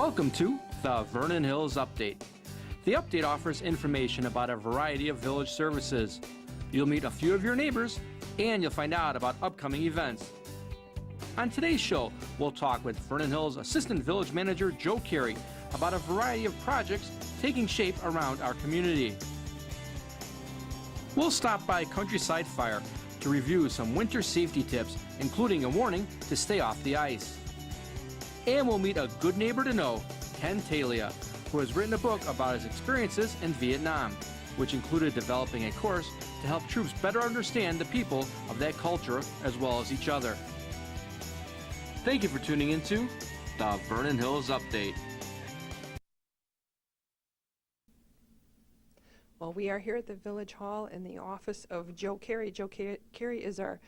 Welcome to the Vernon Hills Update. The update offers information about a variety of village services. You'll meet a few of your neighbors, and you'll find out about upcoming events. On today's show, we'll talk with Vernon Hills Assistant Village Manager Joe Carey about a variety of projects taking shape around our community. We'll stop by Countryside Fire to review some winter safety tips, including a warning to stay off the ice. And we'll meet a good neighbor to know, Ken Talia, who has written a book about his experiences in Vietnam, which included developing a course to help troops better understand the people of that culture as well as each other. Thank you for tuning into the Vernon Hills Update. Well, we are here at the Village Hall in the office of Joe Carey. Joe Carey is our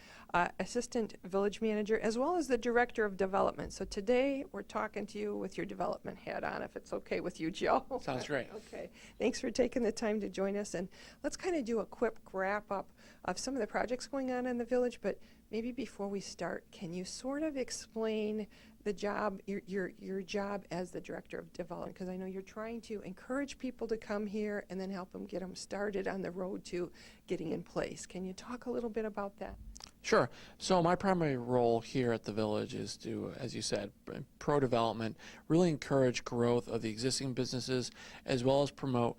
Assistant Village Manager as well as the Director of Development. So today we're talking to you with your development hat on, if it's okay with you, Joe. Sounds great. Okay. Thanks for taking the time to join us. And let's kind of do a quick wrap-up of some of the projects going on in the village. But maybe before we start, can you sort of explain the job, your job as the Director of Development? Because I know you're trying to encourage people to come here and then help them get them started on the road to getting in place. Can you talk a little bit about that? Sure. So my primary role here at the village is to, as you said, pro-development, really encourage growth of the existing businesses as well as promote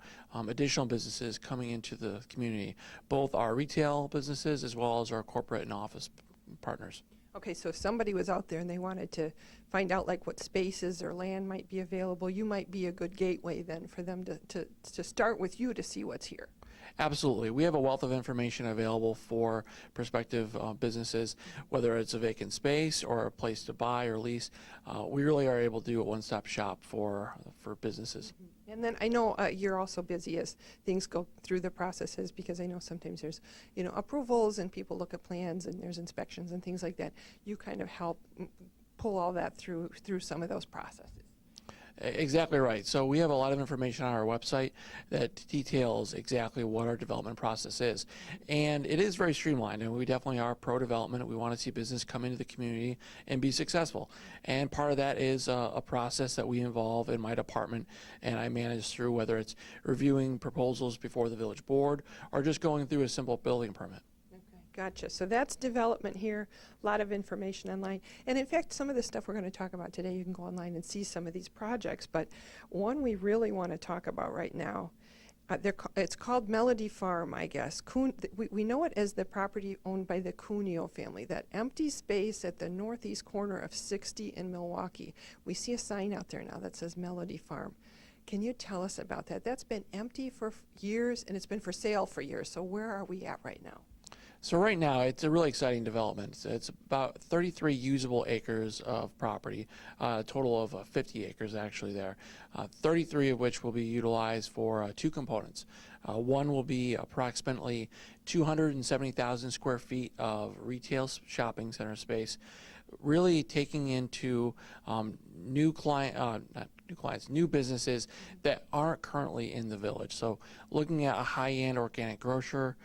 additional businesses coming into the community, both our retail businesses as well as our corporate and office partners. Okay, so if somebody was out there and they wanted to find out like what spaces or land might be available, you might be a good gateway then for them to start with you to see what's here. Absolutely. We have a wealth of information available for prospective businesses, whether it's a vacant space or a place to buy or lease. We really are able to do a one-stop shop for businesses. Mm-hmm. And then I know you're also busy as things go through the processes, because I know sometimes there's, approvals and people look at plans and there's inspections and things like that. You kind of help pull all that through some of those processes. Exactly right. So we have a lot of information on our website that details exactly what our development process is. And it is very streamlined, and we definitely are pro-development. We want to see business come into the community and be successful. And part of that is a process that we involve in my department, and I manage through, whether it's reviewing proposals before the village board or just going through a simple building permit. Gotcha. So that's development here, a lot of information online. And in fact, some of the stuff we're going to talk about today, you can go online and see some of these projects. But one we really want to talk about right now, it's called Melody Farm, I guess. We know it as the property owned by the Cuneo family, that empty space at the northeast corner of 60 in Milwaukee. We see a sign out there now that says Melody Farm. Can you tell us about that? That's been empty for years, and it's been for sale for years. So where are we at right now? So right now, it's a really exciting development. It's about 33 usable acres of property, a total of 50 acres actually there, 33 of which will be utilized for two components. One will be approximately 270,000 square feet of retail shopping center space, really taking into new businesses that aren't currently in the village. So looking at a high-end organic grocer,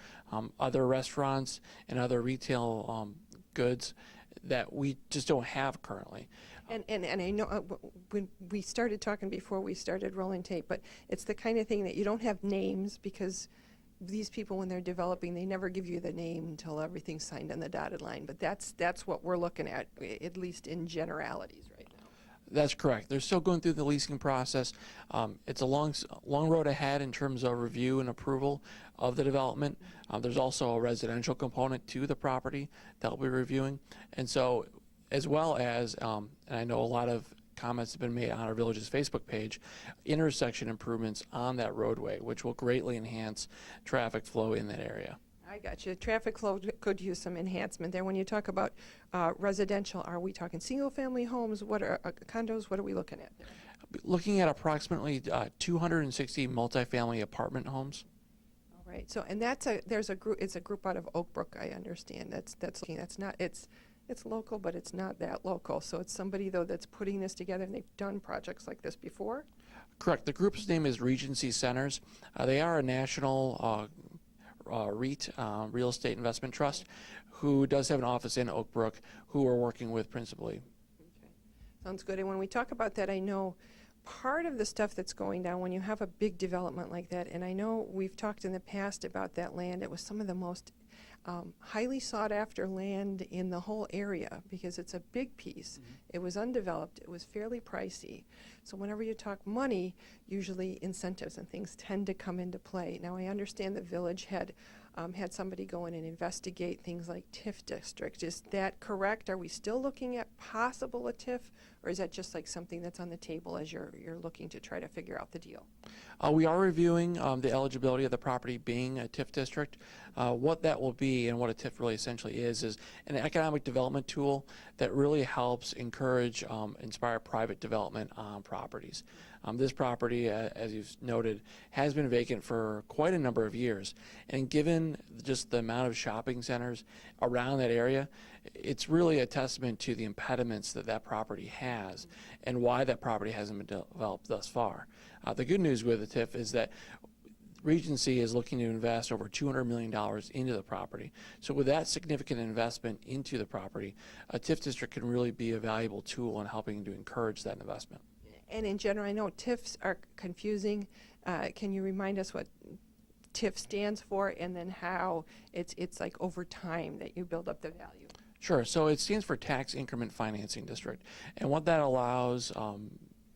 other restaurants, and other retail goods that we just don't have currently. And I know when we started talking before we started rolling tape, but it's the kind of thing that you don't have names, because these people, when they're developing, they never give you the name until everything's signed on the dotted line. But that's what we're looking at least in generalities right now. That's correct. They're still going through the leasing process. It's a long road ahead in terms of review and approval of the development. There's also a residential component to the property that we'll be reviewing. And so, as well as, and I know a lot of comments have been made on our village's Facebook page, intersection improvements on that roadway, which will greatly enhance traffic flow in that area. I got you. Traffic flow could use some enhancement there. When you talk about residential, are we talking single-family homes? What are condos? What are we looking at there? Looking at approximately 260 multifamily apartment homes. All right. So, and there's a group. It's a group out of Oak Brook, I understand. It's local, but it's not that local. So it's somebody though that's putting this together, and they've done projects like this before. Correct. The group's name is Regency Centers. They are a national REIT, Real Estate Investment Trust, who does have an office in Oak Brook, who we're working with principally. Okay. Sounds good. And when we talk about that, I know part of the stuff that's going down when you have a big development like that, and I know we've talked in the past about that land, it was some of the most highly sought after land in the whole area because it's a big piece. It was undeveloped, it was fairly pricey. So whenever you talk money, usually incentives and things tend to come into play. Now I understand the village had somebody go in and investigate things like TIF district. Is that correct? Are we still looking at possible a TIF, or is that just like something that's on the table as you're looking to try to figure out the deal? We are reviewing the eligibility of the property being a TIF district. What that will be and what a TIF really essentially is an economic development tool that really helps encourage, inspire private development on properties. This property, as you've noted, has been vacant for quite a number of years. And given just the amount of shopping centers around that area, it's really a testament to the impediments that that property has and why that property hasn't been developed thus far. The good news with the TIF is that Regency is looking to invest over $200 million into the property. So with that significant investment into the property, a TIF district can really be a valuable tool in helping to encourage that investment. And in general, I know TIFs are confusing. Can you remind us what TIF stands for and then how it's like over time that you build up the value? Sure. So it stands for Tax Increment Financing District. And what that allows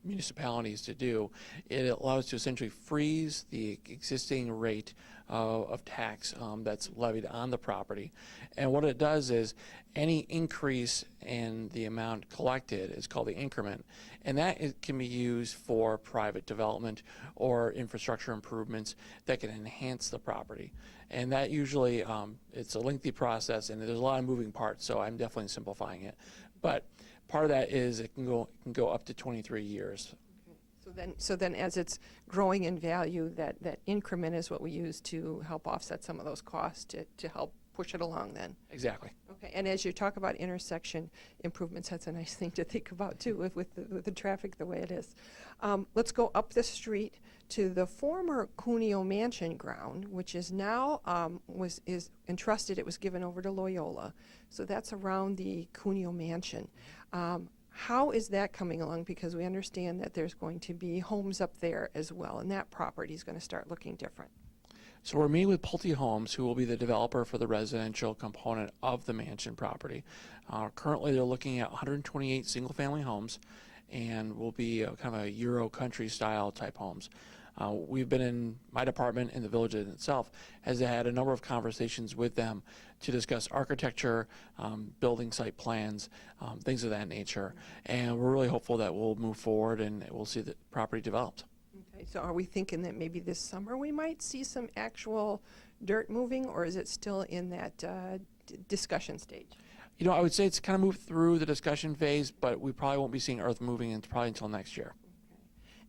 municipalities to do, it allows to essentially freeze the existing rate of tax that's levied on the property. And what it does is any increase in the amount collected is called the increment, and that can be used for private development or infrastructure improvements that can enhance the property. And that usually, it's a lengthy process and there's a lot of moving parts, so I'm definitely simplifying it. But part of that is it can go up to 23 years. So then as it's growing in value, that increment is what we use to help offset some of those costs to help push it along then. Exactly. Okay, and as you talk about intersection improvements, that's a nice thing to think about too with the traffic the way it is. Let's go up the street to the former Cuneo Mansion ground, which is now is entrusted. It was given over to Loyola, so that's around the Cuneo Mansion. How is that coming along? Because we understand that there's going to be homes up there as well, and that property is going to start looking different. So we're meeting with Pulte Homes, who will be the developer for the residential component of the mansion property. Currently, they're looking at 128 single-family homes, and will be kind of a Euro country-style type homes. We've been in my department in the village itself has had a number of conversations with them to discuss architecture, building site plans, things of that nature. And we're really hopeful that we'll move forward and we'll see the property developed. Okay, so are we thinking that maybe this summer we might see some actual dirt moving, or is it still in that discussion stage? You know, I would say it's kind of moved through the discussion phase, but we probably won't be seeing earth moving probably until next year.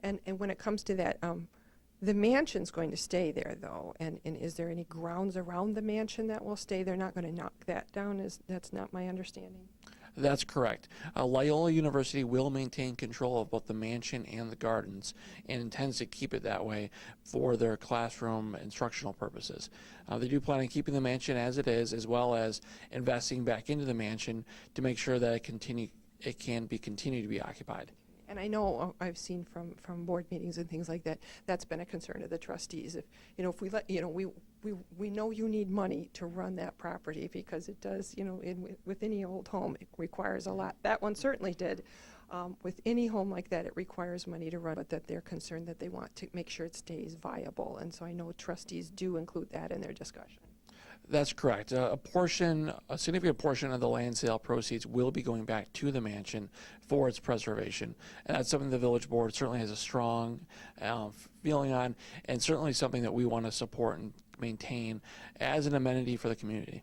Okay. And when it comes to that, the mansion's going to stay there, though, and is there any grounds around the mansion that will stay? They're not going to knock that down? That's not my understanding. That's correct. Loyola University will maintain control of both the mansion and the gardens and intends to keep it that way for their classroom instructional purposes. They do plan on keeping the mansion as it is, as well as investing back into the mansion to make sure that it can continue to be occupied. And I know I've seen from board meetings and things like that, that's been a concern of the trustees. If we let, we know you need money to run that property because it does, with any old home, it requires a lot. That one certainly did. With any home like that, it requires money to run, but that they're concerned that they want to make sure it stays viable. And so I know trustees do include that in their discussion. That's correct. A significant portion of the land sale proceeds will be going back to the mansion for its preservation. And that's something the village board certainly has a strong feeling on, and certainly something that we want to support and maintain as an amenity for the community.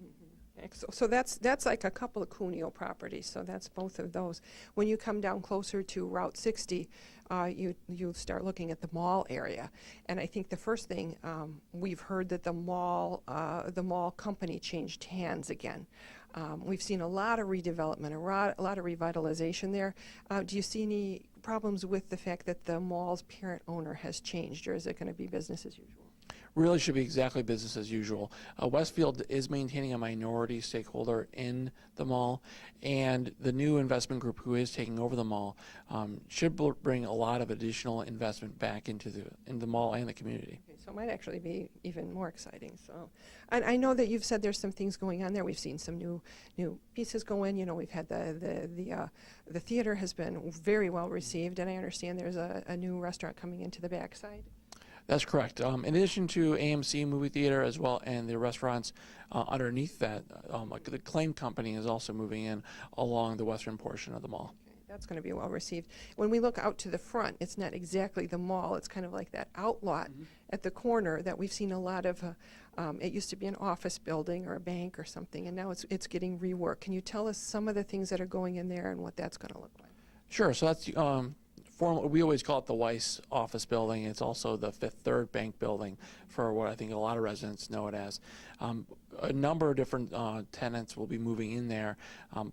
So that's like a couple of Cuneo properties, so that's both of those. When you come down closer to Route 60, you start looking at the mall area, and I think the first thing we've heard that the mall company changed hands again. We've seen a lot of redevelopment, a lot of revitalization there. Do you see any problems with the fact that the mall's parent owner has changed, or is it going to be business as usual? really should be exactly business as usual. Westfield is maintaining a minority stakeholder in the mall, and the new investment group who is taking over the mall should bring a lot of additional investment back into the mall and the community. Okay, so it might actually be even more exciting. So, and I know that you've said there's some things going on there. We've seen some new pieces go in. You know, we've had the theater has been very well received, and I understand there's a new restaurant coming into the backside. That's correct. In addition to AMC movie theater as well and the restaurants underneath that, like the Claim Company is also moving in along the western portion of the mall. Okay, that's going to be well received. When we look out to the front, it's not exactly the mall. It's kind of like that outlot at the corner that we've seen a lot of. It used to be an office building or a bank or something, and now it's getting reworked. Can you tell us some of the things that are going in there and what that's going to look like? Sure. So that's we always call it the Weiss office building. It's also the Fifth Third Bank building for what I think a lot of residents know it as. A number of different tenants will be moving in there.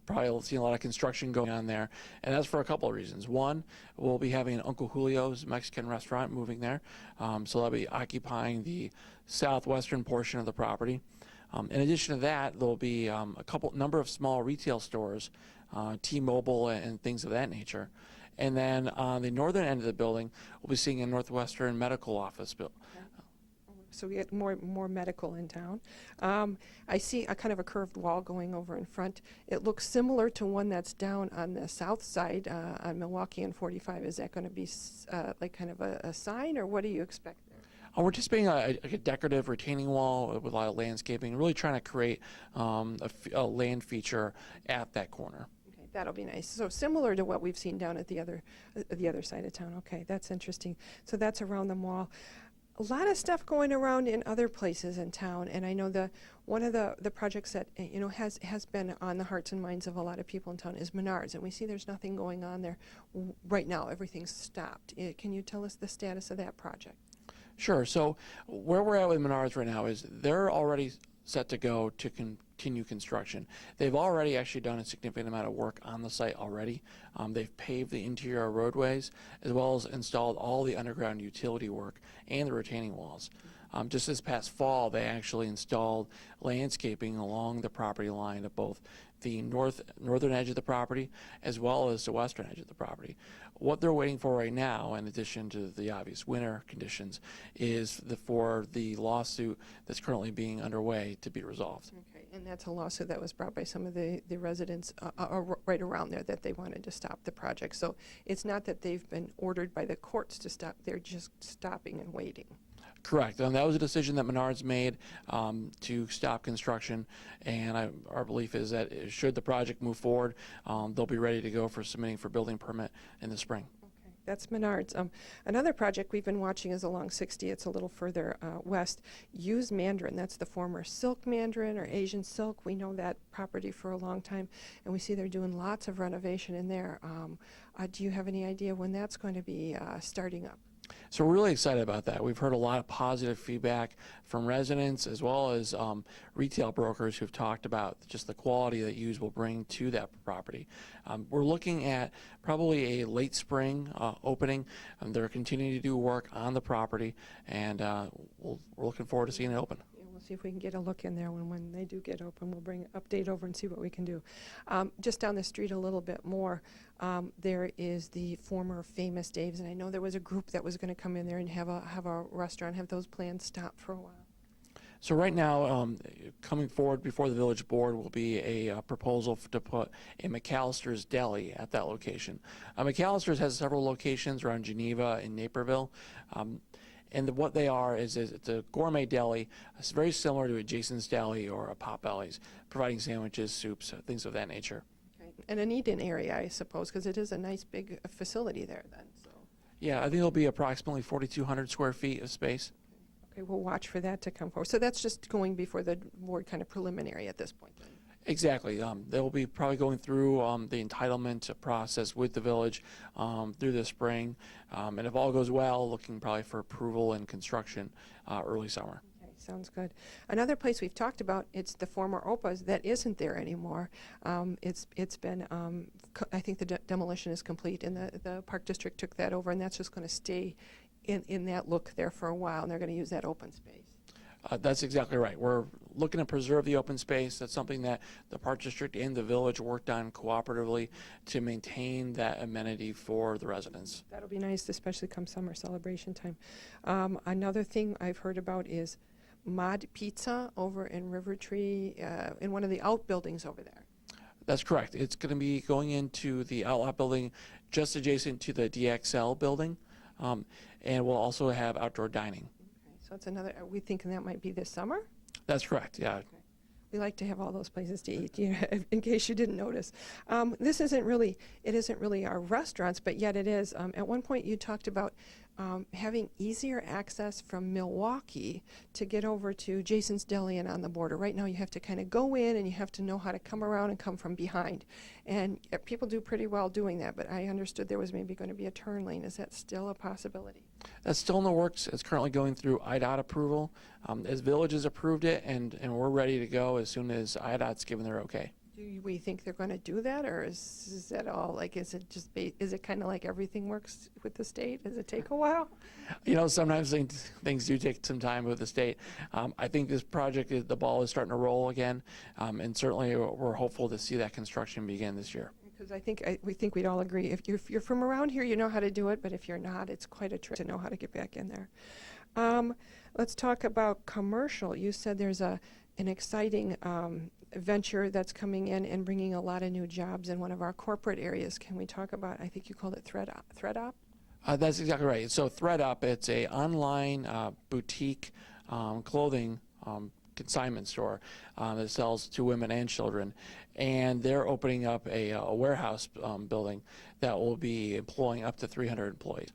Probably seeing a lot of construction going on there. And that's for a couple of reasons. One, we'll be having an Uncle Julio's Mexican restaurant moving there. So they'll be occupying the southwestern portion of the property. In addition to that, there'll be a number of small retail stores, T-Mobile and things of that nature. And then on the northern end of the building, we'll be seeing a Northwestern medical office building. So we get more medical in town. I see a kind of a curved wall going over in front. It looks similar to one that's down on the south side on Milwaukee and 45. Is that going to be like kind of a sign, or what do you expect there? We're anticipating a decorative retaining wall with a lot of landscaping, really trying to create a land feature at that corner. That'll be nice. So similar to what we've seen down at the other side of town. Okay, that's interesting. So that's around the mall. A lot of stuff going around in other places in town, and I know one of the projects that has been on the hearts and minds of a lot of people in town is Menards, and we see there's nothing going on there right now. Everything's stopped. Can you tell us the status of that project? Sure. So where we're at with Menards right now is they're already set to go to continue construction. They've already actually done a significant amount of work on the site already. They've paved the interior roadways as well as installed all the underground utility work and the retaining walls. Just this past fall, they actually installed landscaping along the property line of both the northern edge of the property as well as the western edge of the property. What they're waiting for right now, in addition to the obvious winter conditions, is for the lawsuit that's currently being underway to be resolved. Okay, and that's a lawsuit that was brought by some of the residents right around there that they wanted to stop the project. So it's not that they've been ordered by the courts to stop, they're just stopping and waiting. Correct. That was a decision that Menards made to stop construction, and our belief is that should the project move forward, they'll be ready to go for submitting for building permit in the spring. Okay, that's Menards. Another project we've been watching is along 60. It's a little further west. Use Mandarin. That's the former Silk Mandarin or Asian Silk. We know that property for a long time, and we see they're doing lots of renovation in there. Do you have any idea when that's going to be starting up? So we're really excited about that. We've heard a lot of positive feedback from residents as well as retail brokers who've talked about just the quality that Use will bring to that property. We're looking at probably a late spring opening. They're continuing to do work on the property, and we're looking forward to seeing it open. We'll see if we can get a look in there when they do get open. We'll bring an update over and see what we can do. Just down the street a little bit more, there is the former Famous Dave's, and I know there was a group that was going to come in there and have a restaurant. Have those plans stopped for a while? So right now, coming forward before the village board will be a proposal to put a McAllister's Deli at that location. McAllister's has several locations around Geneva and Naperville. And what they are is it's a gourmet deli. It's very similar to a Jason's Deli or a Potbelly's, providing sandwiches, soups, things of that nature. Okay. And an eat-in area, I suppose, because it is a nice big facility there then. So. Yeah, I think it'll be approximately 4,200 square feet of space. Okay, we'll watch for that to come forward. So that's just going before the board, kind of preliminary at this point then. Exactly. They'll be probably going through the entitlement process with the village through the spring. And if all goes well, looking probably for approval and construction early summer. Okay, sounds good. Another place we've talked about, it's the former OPA's that isn't there anymore. It's been, I think the demolition is complete, and the Park District took that over, and that's just going to stay in that look there for a while, and they're going to use that open space. That's exactly right. We're looking to preserve the open space. That's something that the Park District and the village worked on cooperatively to maintain that amenity for the residents. That'll be nice, especially come summer celebration time. Another thing I've heard about is Mod Pizza over in River Tree, in one of the outbuildings over there. That's correct. It's going to be going into the outlet building just adjacent to the DXL building, and we'll also have outdoor dining. Okay, so it's another, are we thinking that might be this summer? That's correct, yeah. Okay. We like to have all those places to eat, you know, in case you didn't notice. This isn't really, it isn't really our restaurants, but yet it is. At one point you talked about having easier access from Milwaukee to get over to Jason's Deli and on the border. Right now you have to kind of go in and you have to know how to come around and come from behind. And people do pretty well doing that, but I understood there was maybe going to be a turn lane. Is that still a possibility? That's still in the works. It's currently going through IDOT approval. As Village has approved it, and we're ready to go as soon as IDOT's given their okay. Do we think they're going to do that, or is that all, like, is it just, is it kind of like everything works with the state? Does it take a while? You know, sometimes things do take some time with the state. I think this project, the ball is starting to roll again, and certainly we're hopeful to see that construction begin this year. Because we think we'd all agree, if you're from around here, you know how to do it, but if you're not, it's quite a trick to know how to get back in there. Let's talk about commercial. You said there's an exciting venture that's coming in and bringing a lot of new jobs in one of our corporate areas. Can we talk about, I think you called it ThreadUp? That's exactly right. So ThreadUp, it's a online boutique clothing consignment store that sells to women and children, and they're opening up a warehouse building that will be employing up to 300 employees.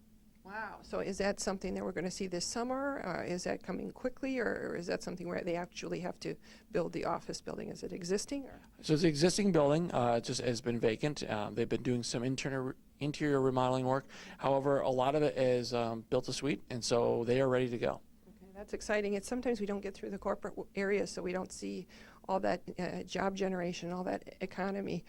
Wow. So is that something that we're going to see this summer? Is that coming quickly, or is that something where they actually have to build the office building? Is it existing? Or? So it's an existing building, just has been vacant. They've been doing some interior remodeling work. However, a lot of it is built to suite, and so they are ready to go. Okay, that's exciting. It's sometimes we don't get through the corporate area, so we don't see all that job generation, all that economy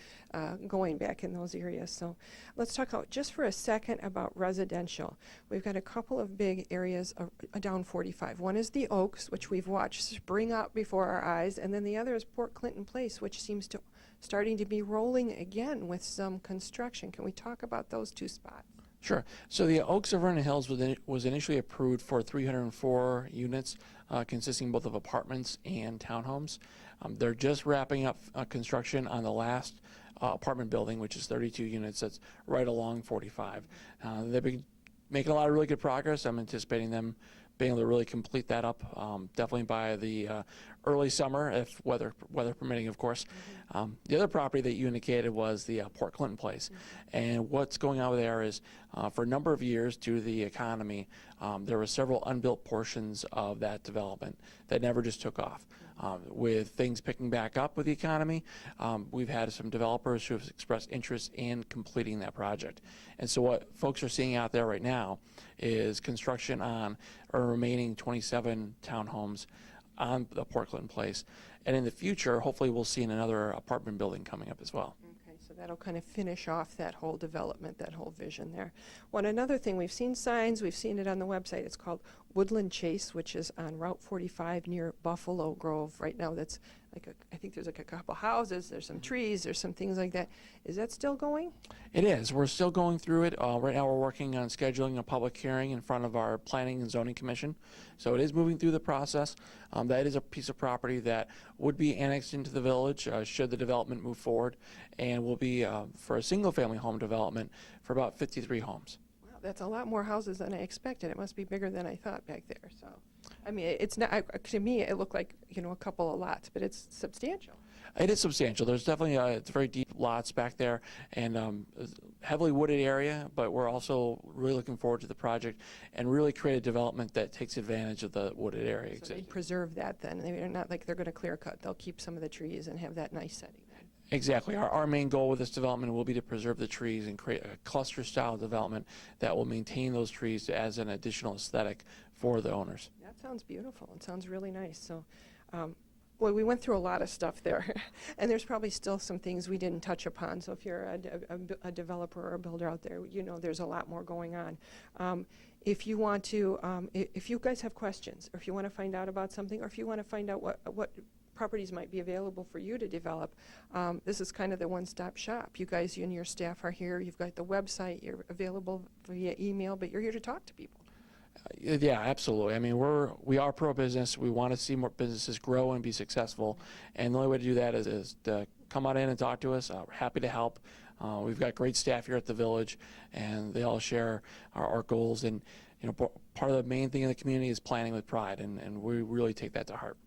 going back in those areas. So let's talk about, just for a second, about residential. We've got a couple of big areas down 45. One is the Oaks, which we've watched spring up before our eyes, and then the other is Port Clinton Place, which seems to starting to be rolling again with some construction. Can we talk about those two spots? Sure. So the Oaks of Vernon Hills was initially approved for 304 units, consisting both of apartments and townhomes. They're just wrapping up construction on the last apartment building, which is 32 units. That's right along 45. They've been making a lot of really good progress. I'm anticipating them being able to really complete that up, definitely by the early summer, if weather permitting, of course. The other property that you indicated was the Port Clinton Place. And what's going on there is, for a number of years, due to the economy, there were several unbuilt portions of that development that never just took off. With things picking back up with the economy, we've had some developers who have expressed interest in completing that project. And so what folks are seeing out there right now is construction on our remaining 27 townhomes on the Port Clinton Place. And in the future, hopefully we'll see another apartment building coming up as well. Okay, so that'll kind of finish off that whole development, that whole vision there. Well, another thing, we've seen signs, we've seen it on the website. It's called Woodland Chase, which is on Route 45 near Buffalo Grove. Right now that's like I think there's like a couple houses, there's some trees, there's some things like that. Is that still going? It is. We're still going through it. Right now we're working on scheduling a public hearing in front of our Planning and Zoning Commission. So it is moving through the process. That is a piece of property that would be annexed into the village should the development move forward, and will be for a single family home development for about 53 homes. Wow, that's a lot more houses than I expected. It must be bigger than I thought back there. So, I mean, it's not, to me it looked like, you know, a couple of lots, but it's substantial. It is substantial. There's definitely it's very deep lots back there, and heavily wooded area, but we're also really looking forward to the project and really create a development that takes advantage of the wooded area. So they preserve that then. They're not like they're going to clear cut. They'll keep some of the trees and have that nice setting then. Exactly. Our main goal with this development will be to preserve the trees and create a cluster style development that will maintain those trees as an additional aesthetic for the owners. That sounds beautiful. It sounds really nice. So, well, we went through a lot of stuff there, and there's probably still some things we didn't touch upon. So if you're a developer or a builder out there, you know there's a lot more going on. if you want to, if you guys have questions, or if you want to find out about something, or if you want to find out what properties might be available for you to develop, this is kind of the one-stop shop. You guys, you and your staff are here. You've got the website. You're available via email, but you're here to talk to people. Yeah, absolutely. I mean, we are pro-business. We want to see more businesses grow and be successful, and the only way to do that is to come on in and talk to us. We're happy to help. We've got great staff here at the village, and they all share our goals. And you know, part of the main thing in the community is planning with pride, and we really take that to heart.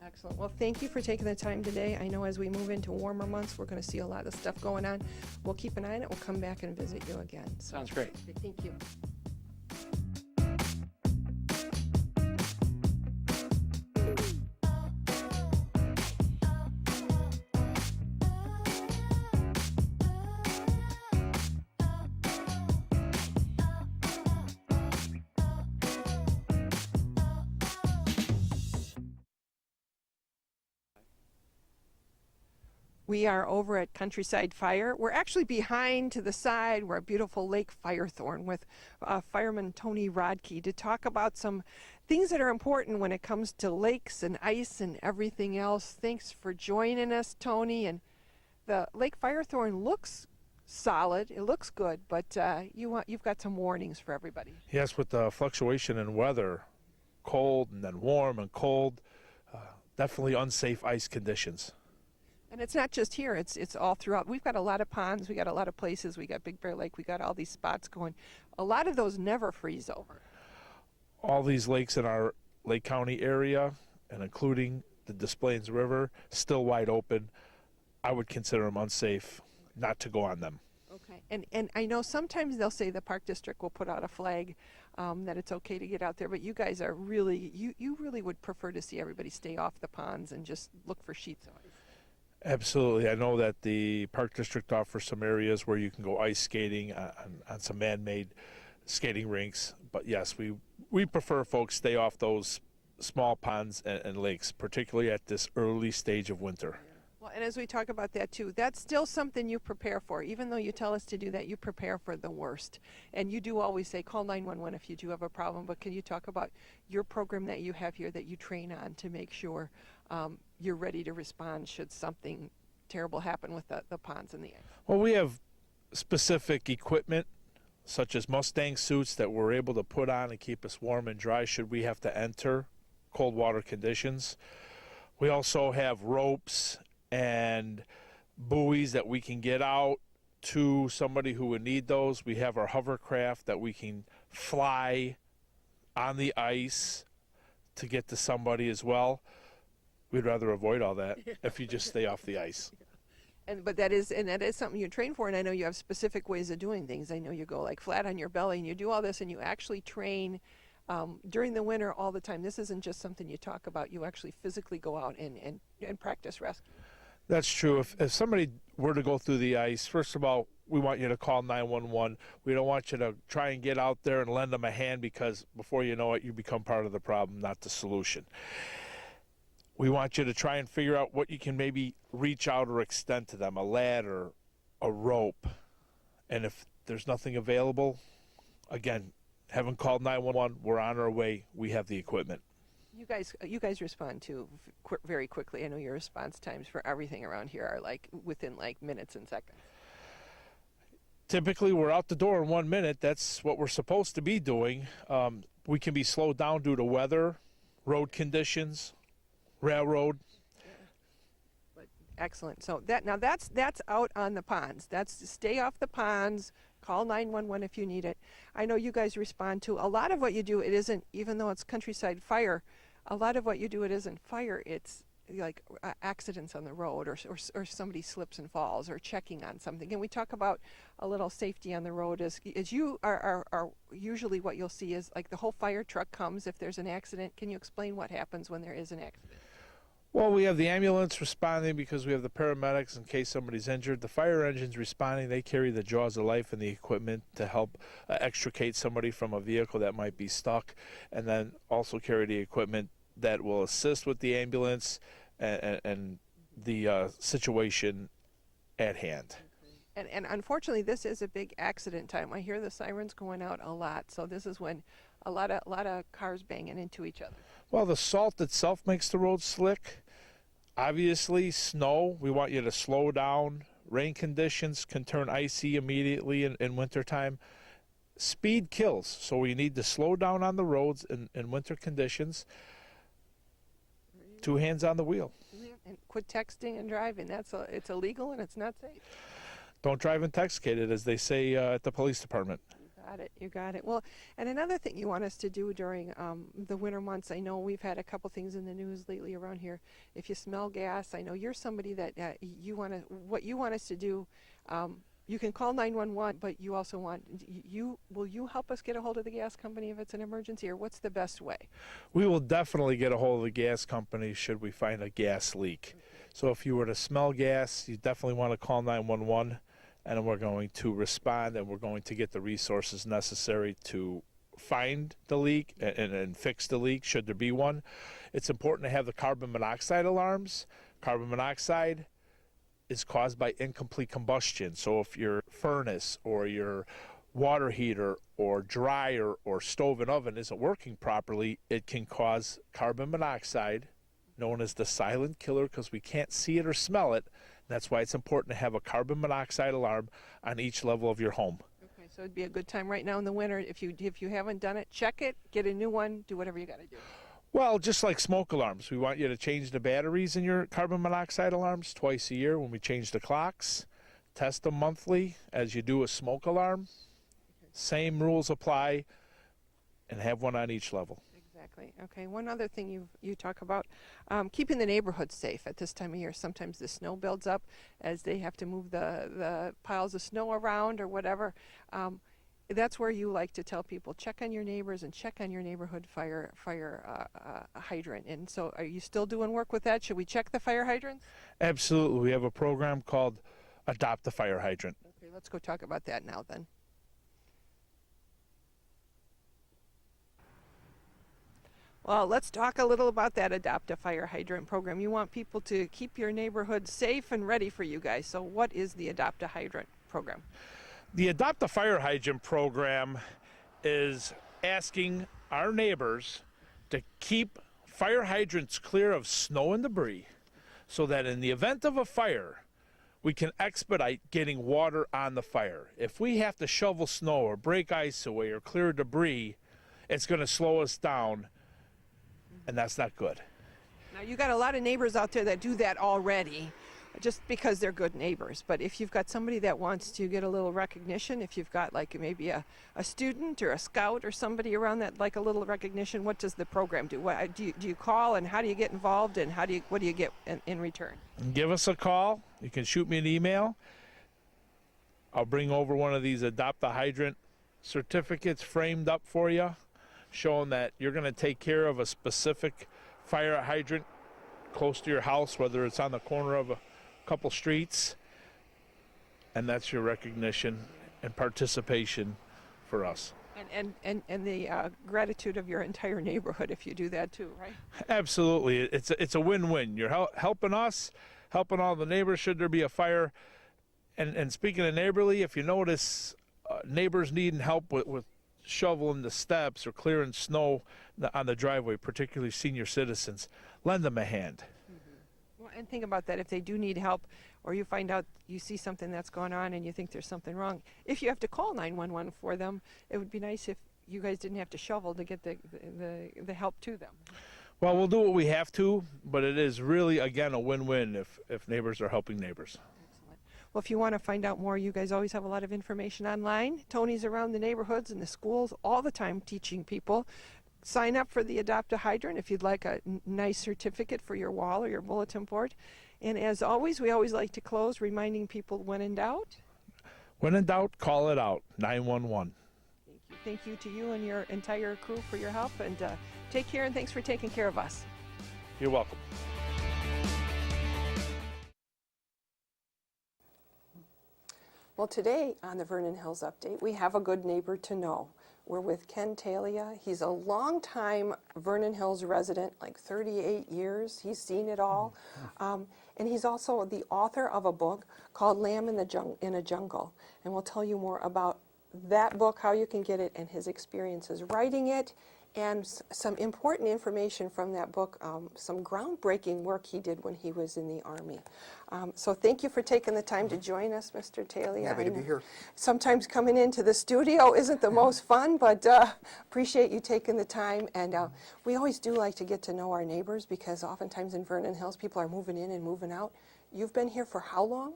Excellent. Well, thank you for taking the time today. I know as we move into warmer months, we're going to see a lot of stuff going on. We'll keep an eye on it. We'll come back and visit you again. So, Sounds great. okay, thank you. We are over at Countryside Fire. We're actually behind to the side. We're at beautiful Lake Firethorn with Fireman Tony Rodkey to talk about some things that are important when it comes to lakes and ice and everything else. Thanks for joining us, Tony. And the Lake Firethorn looks solid. It looks good, but you've got some warnings for everybody. Yes, with the fluctuation in weather, cold and then warm and cold, definitely unsafe ice conditions. And it's not just here, it's all throughout. We've got a lot of ponds, we got a lot of places, we got Big Bear Lake, we got all these spots going. A lot of those never freeze over. All these lakes in our Lake County area, and including the Des Plaines River, still wide open. I would consider them unsafe not to go on them. Okay, and I know sometimes they'll say the Park District will put out a flag that it's okay to get out there, but you guys are really, you really would prefer to see everybody stay off the ponds and just look for sheets of ice. Absolutely. I know that the Park District offers some areas where you can go ice skating on some man-made skating rinks. But yes, we prefer folks stay off those small ponds and lakes, particularly at this early stage of winter. Well, and as we talk about that too, that's still something you prepare for. Even though you tell us to do that, you prepare for the worst. And you do always say, call 911 if you do have a problem. But can you talk about your program that you have here that you train on to make sure you're ready to respond should something terrible happen with the ponds and the ice? Well, we have specific equipment, such as Mustang suits, that we're able to put on and keep us warm and dry should we have to enter cold water conditions. We also have ropes and buoys that we can get out to somebody who would need those. We have our hovercraft that we can fly on the ice to get to somebody as well. We'd rather avoid all that if you just stay off the ice. But that is something you train for, and I know you have specific ways of doing things. I know you go like flat on your belly and you do all this, and you actually train during the winter all the time. This isn't just something you talk about. You actually physically go out and practice rescue. That's true. If somebody were to go through the ice, first of all, we want you to call 911. We don't want you to try and get out there and lend them a hand, because before you know it, you become part of the problem, not the solution. We want you to try and figure out what you can maybe reach out or extend to them, a ladder, a rope. And if there's nothing available, again, haven't called 911, we're on our way, we have the equipment. You guys respond to very quickly. I know your response times for everything around here are like within like minutes and seconds. Typically, we're out the door in 1 minute. That's what we're supposed to be doing. We can be slowed down due to weather, road conditions, railroad. But excellent. So that's out on the ponds. That's to stay off the ponds. Call 911 if you need it. I know you guys respond to a lot of what you do. It isn't, even though it's Countryside Fire, a lot of what you do, it isn't fire. It's like accidents on the road, or somebody slips and falls, or checking on something. And we talk about a little safety on the road as you are usually what you'll see is like the whole fire truck comes if there's an accident. Can you explain what happens when there is an accident? Well, we have the ambulance responding because we have the paramedics in case somebody's injured. The fire engine's responding. They carry the jaws of life and the equipment to help extricate somebody from a vehicle that might be stuck, and then also carry the equipment that will assist with the ambulance and the situation at hand. And unfortunately, this is a big accident time. I hear the sirens going out a lot, so this is when a lot of cars banging into each other. Well, the salt itself makes the road slick. Obviously, snow, we want you to slow down. Rain conditions can turn icy immediately in wintertime. Speed kills, so we need to slow down on the roads in winter conditions. 2 hands on the wheel. And quit texting and driving. It's illegal and it's not safe. Don't drive intoxicated, as they say at the police department. You got it. Well, and another thing you want us to do during the winter months, I know we've had a couple things in the news lately around here. If you smell gas, I know you're somebody that what you want us to do, you can call 911, but you also will you help us get a hold of the gas company if it's an emergency, or what's the best way? We will definitely get a hold of the gas company should we find a gas leak. So if you were to smell gas, you definitely want to call 911. And we're going to respond, and we're going to get the resources necessary to find the leak and fix the leak should there be one. It's important to have the carbon monoxide alarms. Carbon monoxide is caused by incomplete combustion. So if your furnace or your water heater or dryer or stove and oven isn't working properly, it can cause carbon monoxide, known as the silent killer, because we can't see it or smell it. That's why it's important to have a carbon monoxide alarm on each level of your home. Okay, so it'd be a good time right now in the winter. If you haven't done it, check it, get a new one, do whatever you got to do. Well, just like smoke alarms, we want you to change the batteries in your carbon monoxide alarms twice a year when we change the clocks. Test them monthly as you do a smoke alarm. Same rules apply, and have one on each level. Exactly. Okay. One other thing you talk about, keeping the neighborhood safe at this time of year. Sometimes the snow builds up as they have to move the piles of snow around or whatever. That's where you like to tell people, check on your neighbors and check on your neighborhood fire hydrant. And so are you still doing work with that? Should we check the fire hydrants? Absolutely. We have a program called Adopt a Fire Hydrant. Okay, let's go talk about that now then. Well, let's talk a little about that Adopt a Fire Hydrant program. You want people to keep your neighborhood safe and ready for you guys. So what is the Adopt a Hydrant program? The Adopt a Fire Hydrant program is asking our neighbors to keep fire hydrants clear of snow and debris so that in the event of a fire, we can expedite getting water on the fire. If we have to shovel snow or break ice away or clear debris, it's going to slow us down, and that's not good. Now, you got a lot of neighbors out there that do that already, just because they're good neighbors. But if you've got somebody that wants to get a little recognition, if you've got like maybe a student or a scout or somebody around that like a little recognition, what does the program do? What, do you call, and how do you get involved, and what do you get in return? Give us a call. You can shoot me an email. I'll bring over one of these Adopt a Hydrant certificates framed up for you, showing that you're going to take care of a specific fire hydrant close to your house, whether it's on the corner of a couple streets, and that's your recognition and participation for us. And the gratitude of your entire neighborhood if you do that too, right? Absolutely. It's a win-win. You're helping us, helping all the neighbors should there be a fire. And speaking of neighborly, if you notice neighbors needing help with shoveling the steps or clearing snow on the driveway, particularly senior citizens, lend them a hand. Mm-hmm. Well, and think about that. If they do need help, or you find out you see something that's going on and you think there's something wrong, if you have to call 911 for them, it would be nice if you guys didn't have to shovel to get the help to them. Well, we'll do what we have to, but it is really, again, a win-win if neighbors are helping neighbors. Well, if you want to find out more, you guys always have a lot of information online. Tony's around the neighborhoods and the schools all the time teaching people. Sign up for the Adopt a Hydrant if you'd like a nice certificate for your wall or your bulletin board. And as always, we always like to close reminding people, when in doubt. When in doubt, call it out, 911. Thank you to you and your entire crew for your help. And take care, and thanks for taking care of us. You're welcome. Well, today on the Vernon Hills Update, we have a good neighbor to know. We're with Ken Talia. He's a longtime Vernon Hills resident, like 38 years. He's seen it all. And he's also the author of a book called Lamb in a Jungle. And we'll tell you more about that book, how you can get it, and his experiences writing it, and some important information from that book, some groundbreaking work he did when he was in the Army. So thank you for taking the time to join us, Mr. Talia. Happy to be here. Sometimes coming into the studio isn't the most fun, but appreciate you taking the time. And we always do like to get to know our neighbors, because oftentimes in Vernon Hills, people are moving in and moving out. You've been here for how long?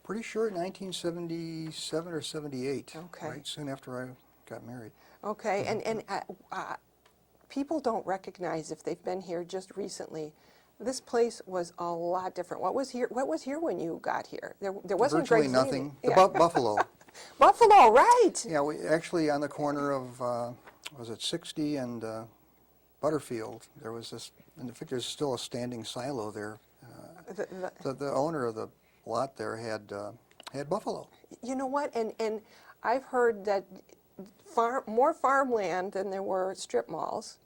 Pretty sure 1977 or 78. Okay. Right soon after I got married. Okay, and people don't recognize, if they've been here just recently, this place was a lot different. What was here when you got here? There wasn't Virtually Greg's nothing. Landing. The Buffalo. Buffalo, right? Yeah, we actually on the corner of was it 60 and Butterfield. There was this. In fact, there's still a standing silo there. The owner of the lot there had buffalo. You know what? And I've heard that more farmland than there were strip malls.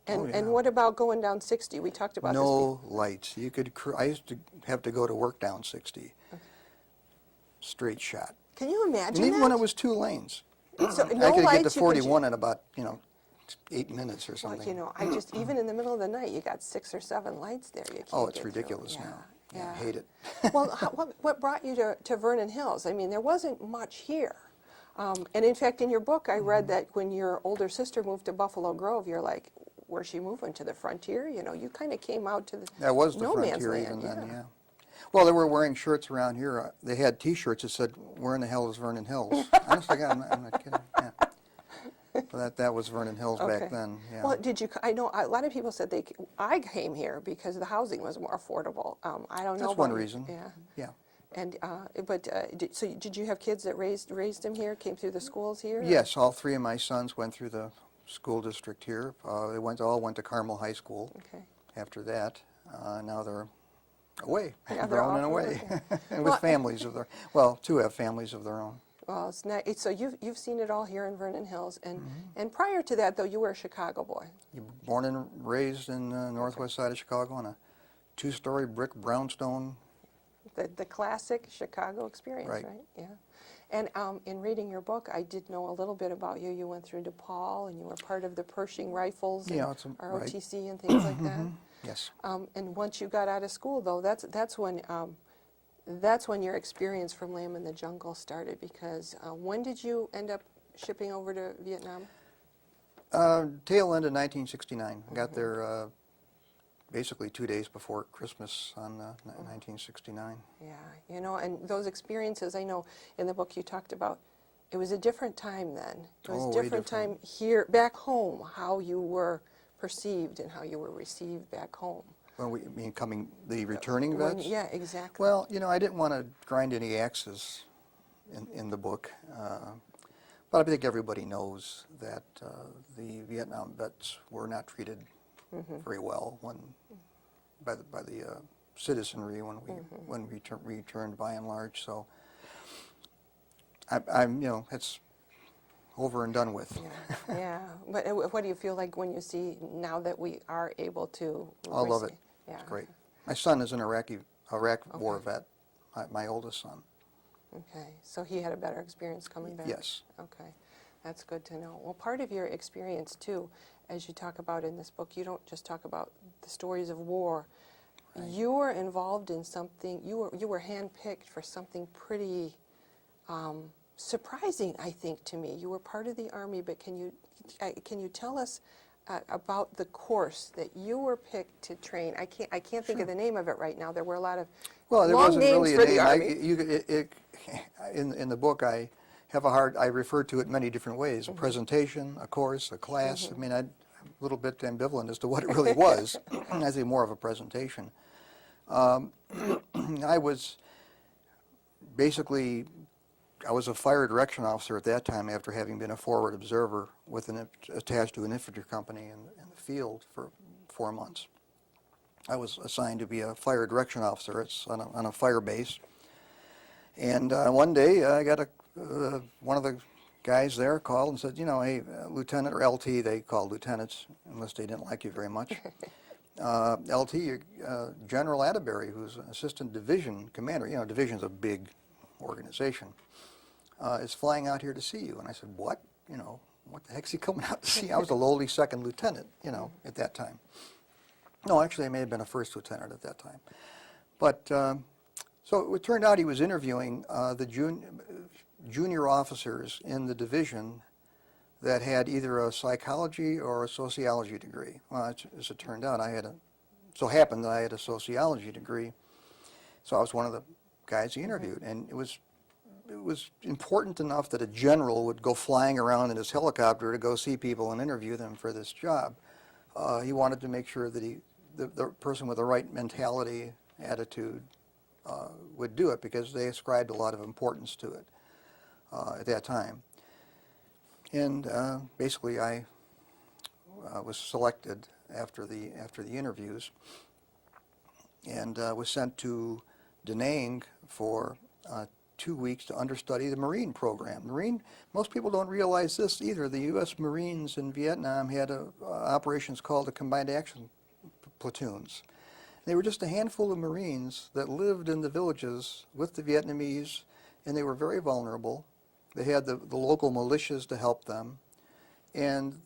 And Oh, yeah. and what about going down 60? We talked about this. No lights. You could. I used to have to go to work down 60. Straight shot. Can you imagine And even that? when it was 2 lanes, So, I no could lights, get to you could 41 in about 8 minutes or Well, something. you know, I just, even in the middle of the night, you got 6 or 7 lights there. You can't Oh, it's get through. ridiculous Yeah, now. Yeah. I hate it. Well, what brought you to Vernon Hills? I mean, there wasn't much here. And in fact, in your book, I read that when your older sister moved to Buffalo Grove, you're like, where's she moving? To the frontier? You know, you kind of came out to the That was the no man's frontier land. even then, yeah. Well, they were wearing shirts around here. They had T-shirts that said, "Where in the hell is Vernon Hills?" Honestly, God, I'm not kidding. Yeah. But that was Vernon Hills Okay. back then. Yeah. Well, I know a lot of people said I came here because the housing was more affordable. I don't know. That's one about- reason. Yeah. Yeah. And so did you have kids that raised them here, came through the schools here? Yes, all 3 of my sons went through the school district here. They all went to Carmel High School. Okay. After that, now they're away, Yeah, they're grown and off away, working. and Well, with families of their. Well, 2 have families of their own. Well, it's nice. So you've seen it all here in Vernon Hills, and Mm-hmm. and prior to that, though, you were a Chicago boy. Born and raised in the northwest side of Chicago on a 2-story brick brownstone. The classic Chicago experience, Right. right? Yeah. And in reading your book, I did know a little bit about you. You went through DePaul, and you were part of the Pershing Rifles and Yeah, it's right. ROTC and things like that. Yes. And once you got out of school, though, that's when your experience from Lamb in the Jungle started. Because when did you end up shipping over to Vietnam? Tail end of 1969. I got there basically 2 days before Christmas on 1969. Yeah, you know, and those experiences, I know in the book you talked about, it was a different time then. It was Oh, a way different time different. here, back home, how you were perceived and how you were received back home. Well, the returning When- vets? yeah, exactly. Well, I didn't want to grind any axes in the book, but I think everybody knows that the Vietnam vets were not treated very well by the citizenry when we returned by and large. So I'm it's over and done with. Yeah, yeah. But what do you feel like when you see now that we are able to? I love it. Yeah. It's great. My son is an Iraq war vet. My oldest son. Okay, so he had a better experience coming back? Yes. Okay, that's good to know. Well, part of your experience, too, as you talk about in this book, you don't just talk about the stories of war. Right. You were involved in something, you were handpicked for something pretty surprising, I think, to me. You were part of the Army, but can you tell us about the course that you were picked to train? I can't think of the name of it right now. There were a lot of Well, there long wasn't names really for a the name. Army. In the book, I refer to it many different ways: a presentation, a course, a class. I mean, I'm a little bit ambivalent as to what it really was. I think more of a presentation. I was a fire direction officer at that time after having been a forward observer attached to an infantry company in the field for 4 months. I was assigned to be a fire direction officer. It's on a fire base. And one day I got one of the guys there called and said, you know, hey, Lieutenant, or LT, they called lieutenants, unless they didn't like you very much. LT, General Atterbury, who's an assistant division commander, you know, division's a big organization, is flying out here to see you. And I said, what? You know, what the heck's he coming out to see? I was a lowly second lieutenant, you know, at that time. No, actually, I may have been a first lieutenant at that time. But, so it turned out he was interviewing the junior officers in the division that had either a psychology or a sociology degree. Well, as it turned out, so happened that I had a sociology degree, so I was one of the guys he interviewed, and it was important enough that a general would go flying around in his helicopter to go see people and interview them for this job. He wanted to make sure that the person with the right mentality, attitude, would do it, because they ascribed a lot of importance to it at that time. And basically, I was selected after the interviews, and was sent to Da Nang for 2 weeks to understudy the Marine program. Most people don't realize this either. The U.S. Marines in Vietnam had operations called the Combined Action Platoons. They were just a handful of Marines that lived in the villages with the Vietnamese, and they were very vulnerable. They had the local militias to help them, and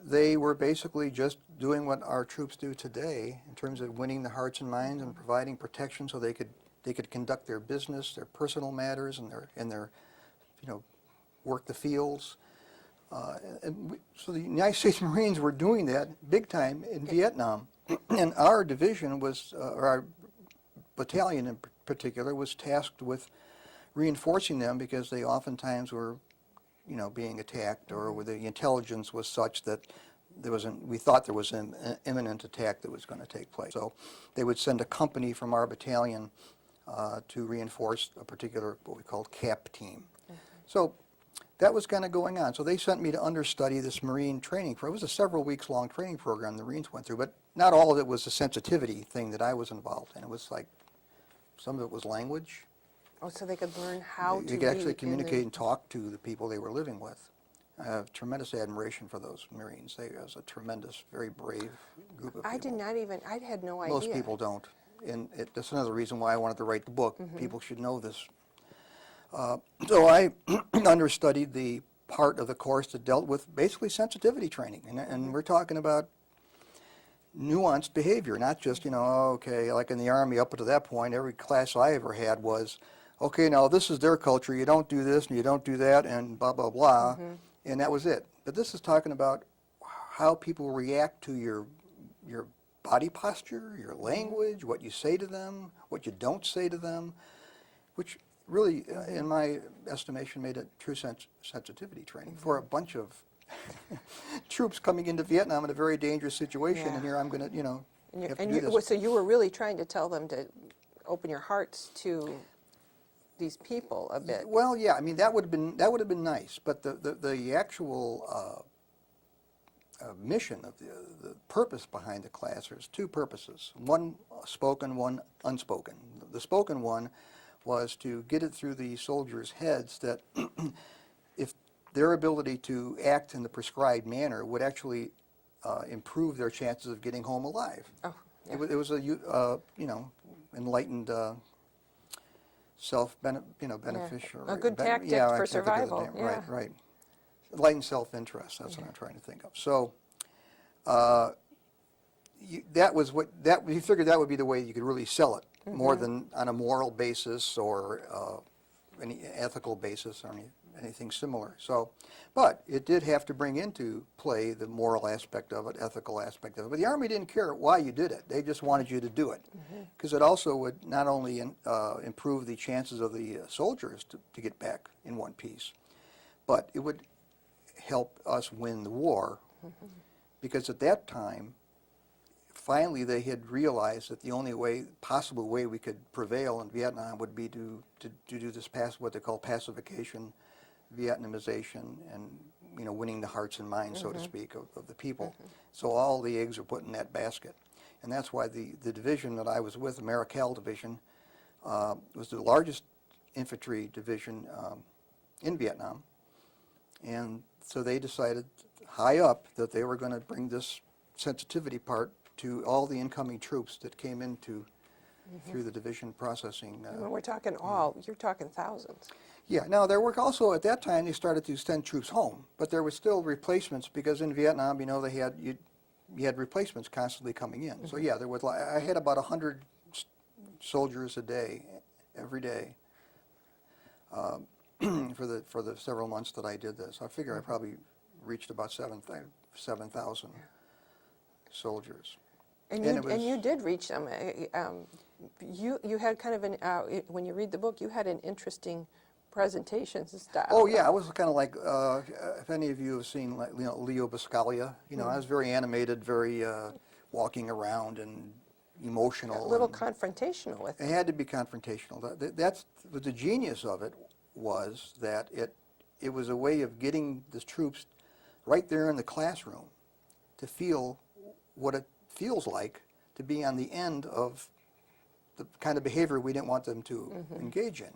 they were basically just doing what our troops do today in terms of winning the hearts and minds and providing protection so they could conduct their business, their personal matters, and their you know, work the fields. So the United States Marines were doing that big time in Vietnam, and our division was, or our battalion in particular, was tasked with reinforcing them, because they oftentimes were, you know, being attacked, or where the intelligence was such that we thought there was an imminent attack that was going to take place. So they would send a company from our battalion to reinforce a particular, what we called CAP team. So that was kind of going on. So they sent me to understudy this Marine training program. It was a several weeks long training program the Marines went through, but not all of it was a sensitivity thing that I was involved in. It was like, some of it was language. Oh, so they could learn how to You could actually read communicate and talk to the people they were living with. I have tremendous admiration for those Marines. They was a tremendous, very brave group of people. I had no idea. Most people don't. And that's another reason why I wanted to write the book. People should know this. So I understudied the part of the course that dealt with basically sensitivity training. And we're talking about nuanced behavior, not just, you know, okay, like in the Army up to that point, every class I ever had was, okay, now this is their culture, you don't do this and you don't do that and blah, blah, blah, and that was it. But this is talking about how people react to your body posture, your language, what you say to them, what you don't say to them, which really, in my estimation, made it true sensitivity training for a bunch of troops coming into Vietnam in a very dangerous situation, and here I'm going to, you know, have to do this. So you were really trying to tell them to open your hearts to these people a bit. Well, yeah, I mean that would have been nice, but the actual mission of the purpose behind the class, there's two purposes: one spoken, one unspoken. The spoken one was to get it through the soldiers' heads that if their ability to act in the prescribed manner would actually improve their chances of getting home alive. Oh, yeah. It was a you know, enlightened beneficial. A good tactic for survival. Yeah. Right. Enlightened self-interest. That's what I'm trying to think of. So that was you figured that would be the way you could really sell it, more than on a moral basis or any ethical basis or anything similar. So, but it did have to bring into play the moral aspect of it, ethical aspect of it. But the Army didn't care why you did it. They just wanted you to do it, because it also would not only improve the chances of the soldiers to get back in one piece, but it would help us win the war, because at that time, finally they had realized that the only possible way we could prevail in Vietnam would be to do this what they call pacification, Vietnamization, and, you know, winning the hearts and minds, so to speak, of the people. So all the eggs are put in that basket. And that's why the division that I was with, the Marical Division, was the largest infantry division in Vietnam. And so they decided high up that they were going to bring this sensitivity part to all the incoming troops that came into through the division processing. And when we're talking all, you're talking thousands. Yeah, now there were also, at that time, they started to send troops home, but there were still replacements because in Vietnam, you know, they had, you had replacements constantly coming in. So yeah, there was, I had about 100 soldiers a day, every day, for the several months that I did this. I figure I probably reached about 7,000 soldiers. And And it you was- did reach them. You had kind of an, when you read the book, you had an interesting presentation style. Oh yeah, I was kind of like, if any of you have seen, like, you know, Leo Buscaglia, you know, I was very animated, very walking around and emotional. A little and confrontational with it it. had to be confrontational. That's the genius of it was that it was a way of getting the troops right there in the classroom to feel what it feels like to be on the end of the kind of behavior we didn't want them to engage in.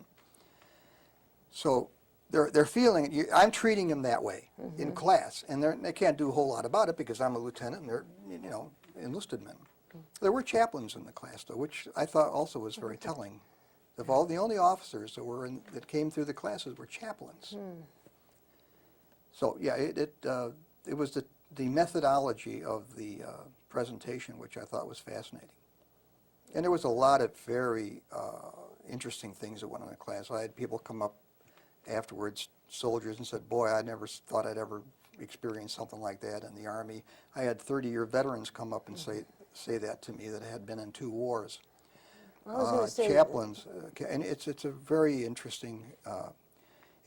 So they're feeling it. I'm treating them that way in class, and they can't do a whole lot about it because I'm a lieutenant and they're, you know, enlisted men. There were chaplains in the class, though, which I thought also was very telling. Of all, the only officers that came through the classes were chaplains. So yeah, it was the methodology of the presentation which I thought was fascinating. And there was a lot of very interesting things that went on in the class. I had people come up afterwards, soldiers, and said, boy, I never thought I'd ever experience something like that in the Army. I had 30-year veterans come up and say that to me that had been in 2 wars. I was going to say, Chaplains, and it's a very interesting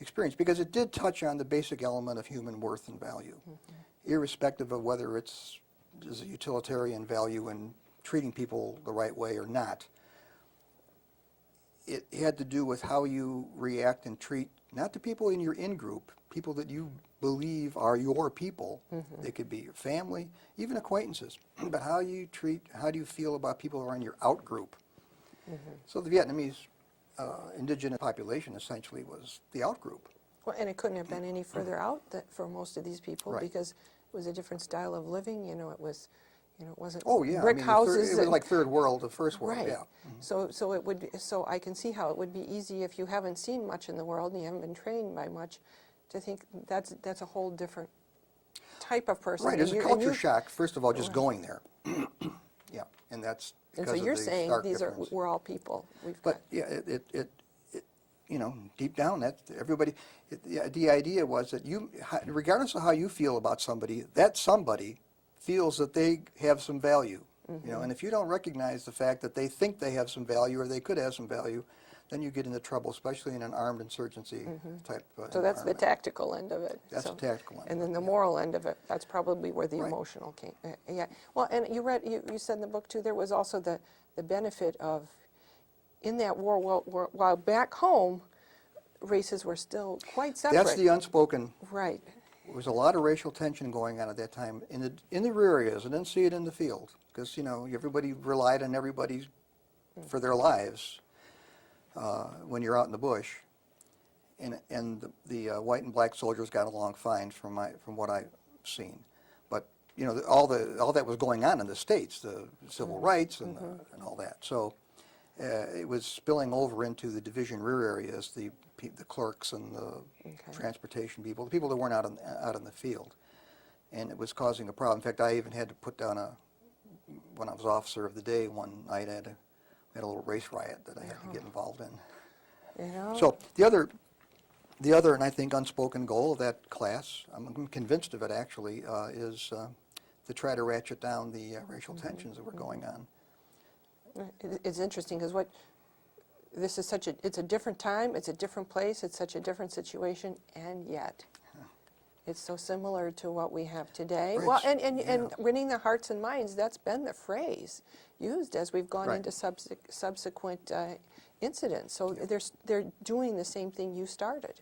experience because it did touch on the basic element of human worth and value, irrespective of whether there's a utilitarian value in treating people the right way or not. It had to do with how you react and treat, not the people in your in-group, people that you believe are your people. They could be your family, even acquaintances, but how do you feel about people who are in your out-group? So the Vietnamese indigenous population essentially was the out-group. well, and it couldn't have been any further out for most of these people Right. because it was a different style of living. You know, it was, you know, it wasn't Oh yeah, brick I mean, houses. it was and- like third world, the first world, Right. yeah. So it would. So I can see how it would be easy if you haven't seen much in the world and you haven't been trained by much, to think that's a whole different type of person. Right, And it's a you- and culture you- shock, first of all, just going there. Yeah, and that's And because so you're of the saying stark these difference. we're all people. We've But got. yeah, it you know, deep down, that everybody, the idea was that regardless of how you feel about somebody, that somebody feels that they have some value. You know, and if you don't recognize the fact that they think they have some value or they could have some value, then you get into trouble, especially in an armed insurgency type. So that's the environment. tactical end of it. That's so, the tactical end And of then it, the yeah. moral end of it, that's probably where the Right. emotional came. Yeah. Well, and you said in the book too, there was also the benefit of, in that war, while back home, races were still quite separate. That's the unspoken. Right. There was a lot of racial tension going on at that time in the rear areas. I didn't see it in the field because, you know, everybody relied on everybody for their lives when you're out in the bush. And the white and black soldiers got along fine from what I've seen. But, you know, all that was going on in the States, the civil rights and all that. So it was spilling over into the division rear areas, the clerks and the transportation people, the people that weren't out in the field. And it was causing a problem. In fact, I even had to put down when I was officer of the day one night, I had a little race riot that I had to get involved in. You know? So the other, and I think unspoken goal of that class, I'm convinced of it actually, is to try to ratchet down the racial tensions that were going on. It's interesting because this is it's a different time, it's a different place, it's such a different situation, and yet it's so similar to what we have today. Right. Well, and Yeah. winning the hearts and minds, that's been the phrase used as we've gone Right. into subsequent incidents. So they're doing the same thing you started.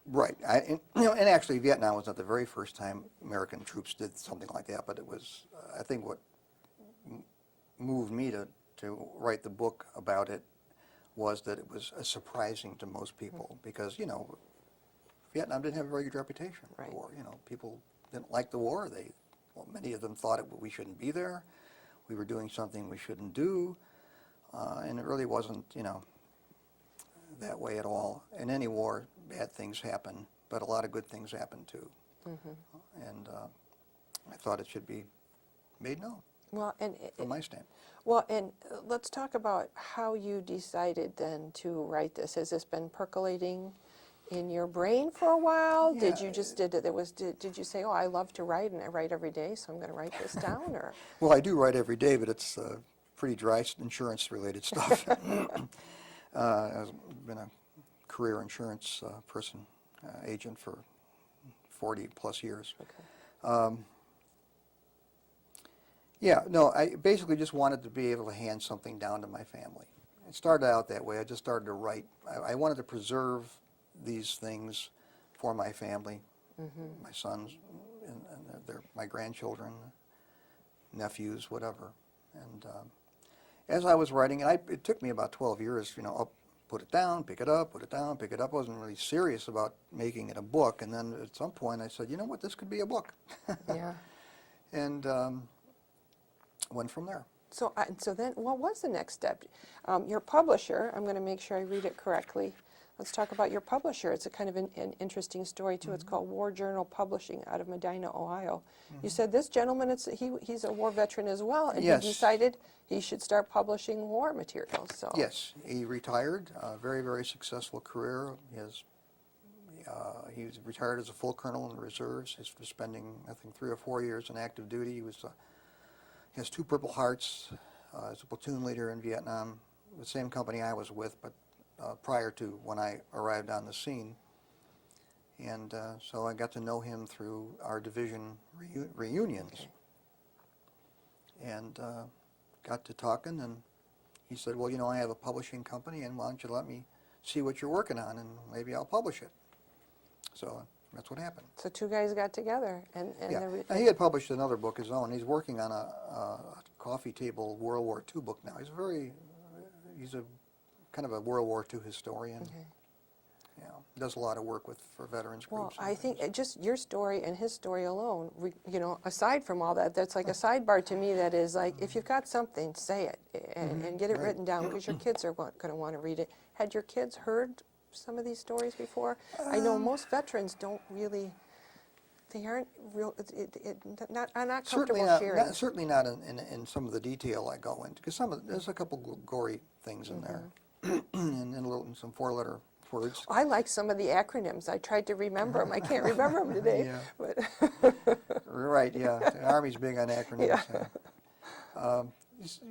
Right. And actually Vietnam was not the very first time American troops did something like that, but it was, I think what moved me to write the book about it was that it was surprising to most people because, you know, Vietnam didn't have a very good reputation for Right. the war. You know, people didn't like the war. Many of them thought we shouldn't be there. We were doing something we shouldn't do, and it really wasn't, you know, that way at all. In any war, bad things happen, but a lot of good things happen too. And I thought it should be made known Well, from my stand. let's talk about how you decided then to write this. Has this been percolating in your brain for a while? Did Yeah. you just did you say, oh, I love to write and I write every day, so I'm going to write this down? Or Well, I do write every day, but it's pretty dry insurance-related stuff. I've been a career insurance person, agent for 40-plus years. okay. Yeah, no, I basically just wanted to be able to hand something down to my family. It started out that way. I just started to write. I wanted to preserve these things for my family, my sons, and my grandchildren, nephews, whatever. And as I was writing, and it took me about 12 years, you know, put it down, pick it up, put it down, pick it up. I wasn't really serious about making it a book. And then at some point I said, you know what, this could be a book. Yeah. And went from there. So then, what was the next step? Your publisher, I'm going to make sure I read it correctly. Let's talk about your publisher. It's a kind of an interesting story, too. It's called War Journal Publishing out of Medina, Ohio. You said this gentleman, he's a war veteran as well, and Yes. he decided he should start publishing war materials. So Yes, he retired, very, very successful career. He was retired as a full colonel in the reserves. He's spending, I think, 3 or 4 years in active duty. He has 2 Purple Hearts as a platoon leader in Vietnam, the same company I was with, but prior to when I arrived on the scene. And so I got to know him through our division reunions. Okay. And got to talking, and he said, well, you know, I have a publishing company, and why don't you let me see what you're working on, and maybe I'll publish it. So that's what happened. So 2 guys got together, and Yeah. Now, he had published another book of his own. He's working on a coffee table World War II book now. He's a kind of a World War II historian. Okay. You know, does a lot of work for veterans Well, groups. and I think things. just your story and his story alone, you know, aside from all that, that's like a sidebar to me that is like, if you've got something, say it and get it Right. written down because your kids are going to want to read it. Had your kids heard some of these stories before? I know most veterans don't really, they aren't real, not comfortable sharing. Certainly not in some of the detail I go into, because there's a couple gory things in there, and some 4-letter words. I like some of the acronyms. I tried to remember them. I can't remember them today. Yeah. But Right, yeah. The Army's big on acronyms.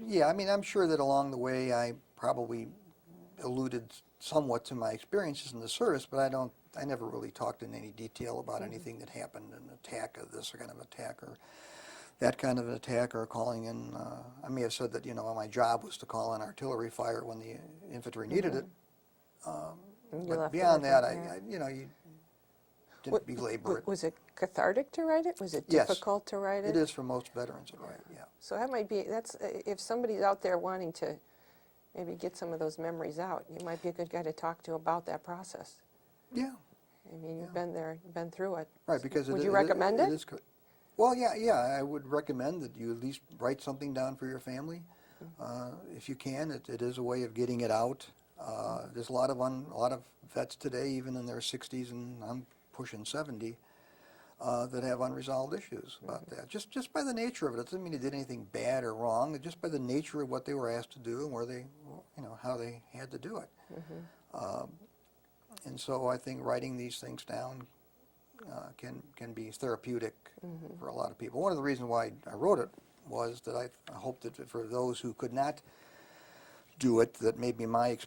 Yeah, I mean, I'm sure that along the way I probably alluded somewhat to my experiences in the service, but I never really talked in any detail about anything that happened, an attack of this kind of attack or that kind of an attack, or calling in, I may have said that, you know, my job was to call in artillery fire when the infantry needed it. you But left it beyond at that, you didn't belabor it. Was it cathartic to write it? Was it Yes. difficult to write it? It is for most veterans, right, yeah. So that might be, if somebody's out there wanting to maybe get some of those memories out, you might be a good guy to talk to about that process. Yeah, I mean, you've been there, you've been through it. right, because Would you recommend it? Well, yeah, I would recommend that you at least write something down for your family. If you can, it is a way of getting it out. There's a lot of vets today, even in their 60s, and I'm pushing 70, that have unresolved issues about that. Just by the nature of it. It doesn't mean they did anything bad or wrong. Just by the nature of what they were asked to do and where they, you know, how they had to do it. And so I think writing these things down can be therapeutic for a lot of people. One of the reasons why I wrote it was that I hoped that for those who could not do it, that maybe my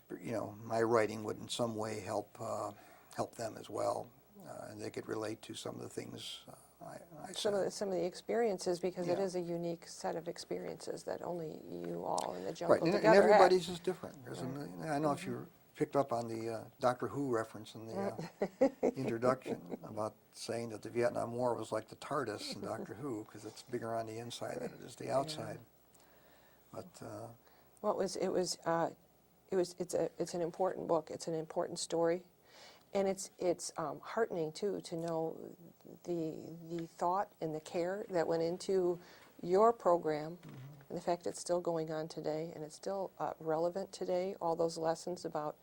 writing would in some way help them as well, and they could relate to some of the things I said. Some of the experiences, because it Yeah. is a unique set of experiences that only you all in the jungle Right, and together have. everybody's is different. I don't know if you picked up on the Doctor Who reference in the introduction about saying that the Vietnam War was like the TARDIS in Doctor Who, because it's bigger on the inside than it is the outside. But Well, it's an important book. It's an important story, And it's heartening too to know the thought and the care that went into your program, and the fact it's still going on today and it's still relevant today. All those lessons about,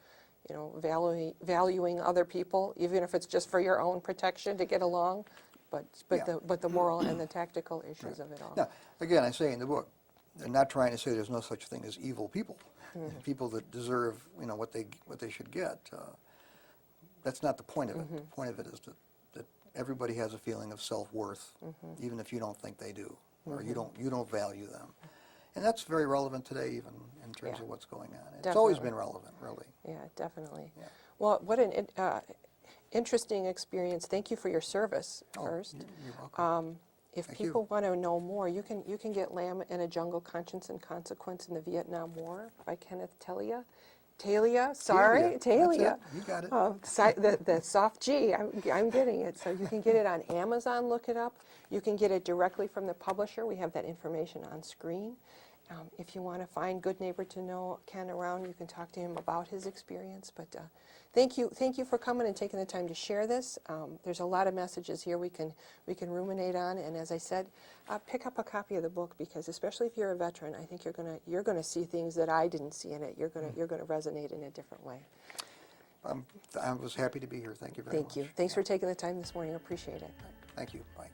you know, valuing other people, even if it's just for your own protection to get along, but Yeah. the moral and the tactical issues of it all. Now, again, I say in the book, they're not trying to say there's no such thing as evil people, people that deserve, you know, what they should get. That's not the point of it. The point of it is that everybody has a feeling of self-worth, even if you don't think they do, or you don't value them. And that's very relevant today, even in terms Yeah. of what's going on. It's always Definitely. been relevant, really. Yeah, definitely. Yeah. Well, what an interesting experience. Thank you for your service Oh, first. you're welcome. If Thank you. people want to know more, you can get Lamb in a Jungle, Conscience and Consequence in the Vietnam War by Kenneth Talia. Sorry, Talia. That's it. You got it. The soft G, I'm getting it. So you can get it on Amazon, look it up. You can get it directly from the publisher. We have that information on screen. If you want to find Good Neighbor to Know Ken around, you can talk to him about his experience. But thank you for coming and taking the time to share this. There's a lot of messages here we can ruminate on. And as I said, pick up a copy of the book, because especially if you're a veteran, I think you're gonna see things that I didn't see in it. You're gonna resonate in a different way. I was happy to be here. Thank you very much. Thank you. Thanks for taking the time this morning. I appreciate it. Thank you. Bye.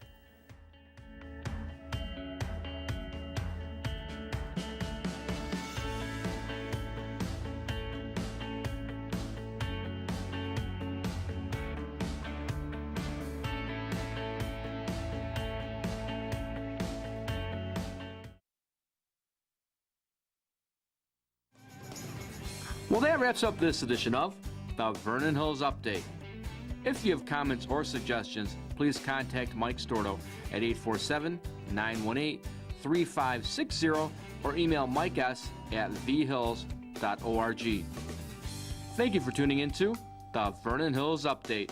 Well, that wraps up this edition of the Vernon Hills Update. If you have comments or suggestions, please contact Mike Stordo at 847-918-3560 or email mikes@thehills.org. Thank you for tuning into the Vernon Hills Update.